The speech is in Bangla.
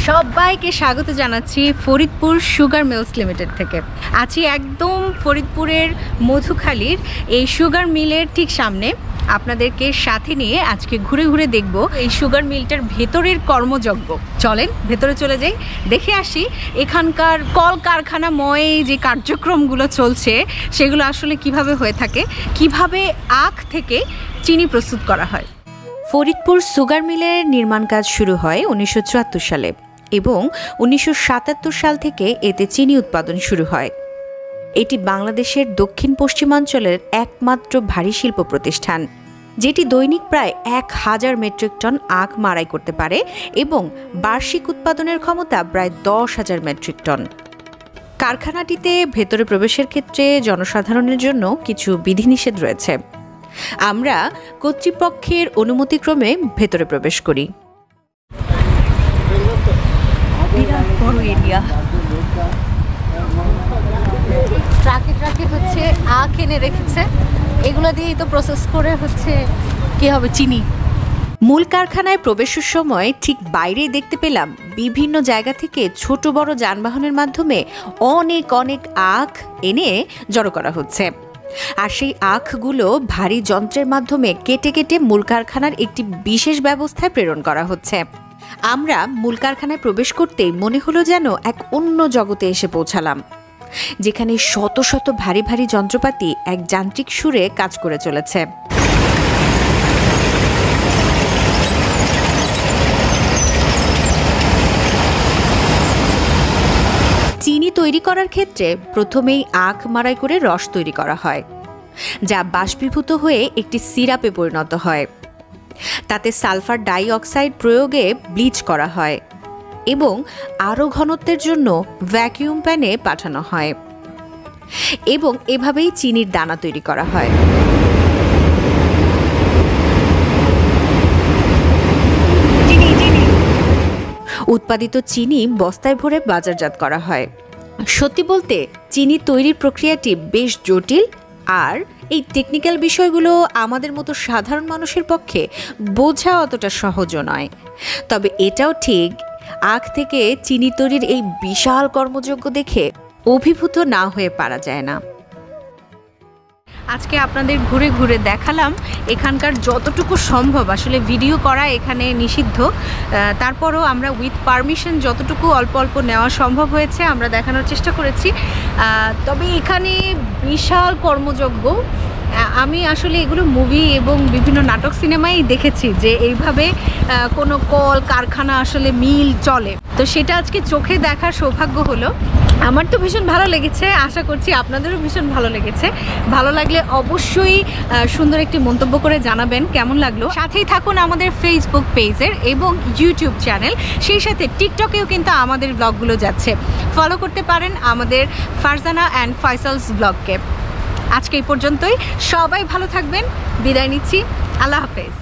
সবাইকে স্বাগত জানাচ্ছি ফরিদপুর সুগার মিলস লিমিটেড থেকে। আছি একদম ফরিদপুরের মধুখালীর এই সুগার মিলের ঠিক সামনে। আপনাদেরকে সাথে নিয়ে আজকে ঘুরে ঘুরে দেখব এই সুগার মিলটার ভেতরের কর্মযজ্ঞ। চলেন ভেতরে চলে যাই, দেখে আসি এখানকার কল কারখানাময় যে কার্যক্রমগুলো চলছে সেগুলো আসলে কিভাবে হয়ে থাকে, কিভাবে আখ থেকে চিনি প্রস্তুত করা হয়। ফরিদপুর সুগার মিলের নির্মাণ কাজ শুরু হয় 1974 সালে এবং 1977 সাল থেকে এতে চিনি উৎপাদন শুরু হয়। এটি বাংলাদেশের দক্ষিণ পশ্চিমাঞ্চলের একমাত্র ভারী শিল্প প্রতিষ্ঠান, যেটি দৈনিক প্রায় 1000 মেট্রিক টন আখ মাড়াই করতে পারে এবং বার্ষিক উৎপাদনের ক্ষমতা প্রায় 10,000 মেট্রিক টন। কারখানাটিতে ভেতরে প্রবেশের ক্ষেত্রে জনসাধারণের জন্য কিছু বিধিনিষেধ রয়েছে। আমরা কর্তৃপক্ষের অনুমতিক্রমে ভেতরে প্রবেশ করি। বিরাট বড় এরিয়া, ট্রাকে ট্রাকে হচ্ছে আখ এনে রেখেছে, এগুলো দিয়েই তো প্রসেস করে হচ্ছে কি হবে চিনি। মূল কারখানায় প্রবেশের সময় ঠিক বাইরেই দেখতে পেলাম বিভিন্ন জায়গা থেকে ছোট বড় যানবাহনের মাধ্যমে অনেক অনেক আখ এনে জড়ো করা হচ্ছে, আর সেই আখগুলো ভারী যন্ত্রের মাধ্যমে কেটে কেটে মূল কারখানার একটি বিশেষ ব্যবস্থায় প্রেরণ করা হচ্ছে। আমরা মূল কারখানায় প্রবেশ করতেই মনে হলো যেন এক অন্য জগতে এসে পৌঁছালাম, যেখানে শত শত ভারী ভারী যন্ত্রপাতি এক যান্ত্রিক সুরে কাজ করে চলেছে। চিনি তৈরি করার ক্ষেত্রে প্রথমেই আখ মাড়াই করে রস তৈরি করা হয়, যা বাষ্পীভূত হয়ে একটি সিরাপে পরিণত হয়। তাতে সালফার ডাই অক্সাইড প্রয়োগে ব্লিচ করা হয় এবং আরও ঘনত্বের জন্য ভ্যাকুয়াম প্যানে পাঠানো হয় এবং এভাবেই চিনির দানা তৈরি করা হয়। উৎপাদিত চিনি বস্তায় ভরে বাজারজাত করা হয়। সত্যি বলতে চিনি তৈরির প্রক্রিয়াটি বেশ জটিল, আর এই টেকনিক্যাল বিষয়গুলো আমাদের মতো সাধারণ মানুষের পক্ষে বোঝা অতটা সহজও নয়। তবে এটাও ঠিক, আখ থেকে চিনি তৈরির এই বিশাল কর্মযজ্ঞ দেখে অভিভূত না হয়ে পারা যায় না। আজকে আপনাদের ঘুরে ঘুরে দেখালাম এখানকার যতটুকু সম্ভব, আসলে ভিডিও করা এখানে নিষিদ্ধ, তারপরও আমরা উইথ পারমিশন যতটুকু অল্প অল্প নেওয়া সম্ভব হয়েছে আমরা দেখানোর চেষ্টা করেছি। তবে এখানে বিশাল কর্মযজ্ঞ। আমি আসলে এগুলো মুভি এবং বিভিন্ন নাটক সিনেমায় দেখেছি যে এইভাবে কোনো কল কারখানা আসলে মিল চলে, তো সেটা আজকে চোখে দেখার সৌভাগ্য হলো। আমার তো ভীষণ ভালো লেগেছে, আশা করছি আপনাদেরও ভীষণ ভালো লেগেছে। ভালো লাগলে অবশ্যই সুন্দর একটি মন্তব্য করে জানাবেন কেমন লাগলো। সাথেই থাকুন আমাদের ফেসবুক পেজের এবং ইউটিউব চ্যানেল, সেই সাথে টিকটকেও কিন্তু আমাদের ব্লগগুলো যাচ্ছে, ফলো করতে পারেন আমাদের ফারজানা অ্যান্ড ফয়সালস ব্লগকে। আজকে এই পর্যন্তই, সবাই ভালো থাকবেন, বিদায় নিচ্ছি, আল্লাহ হাফেজ।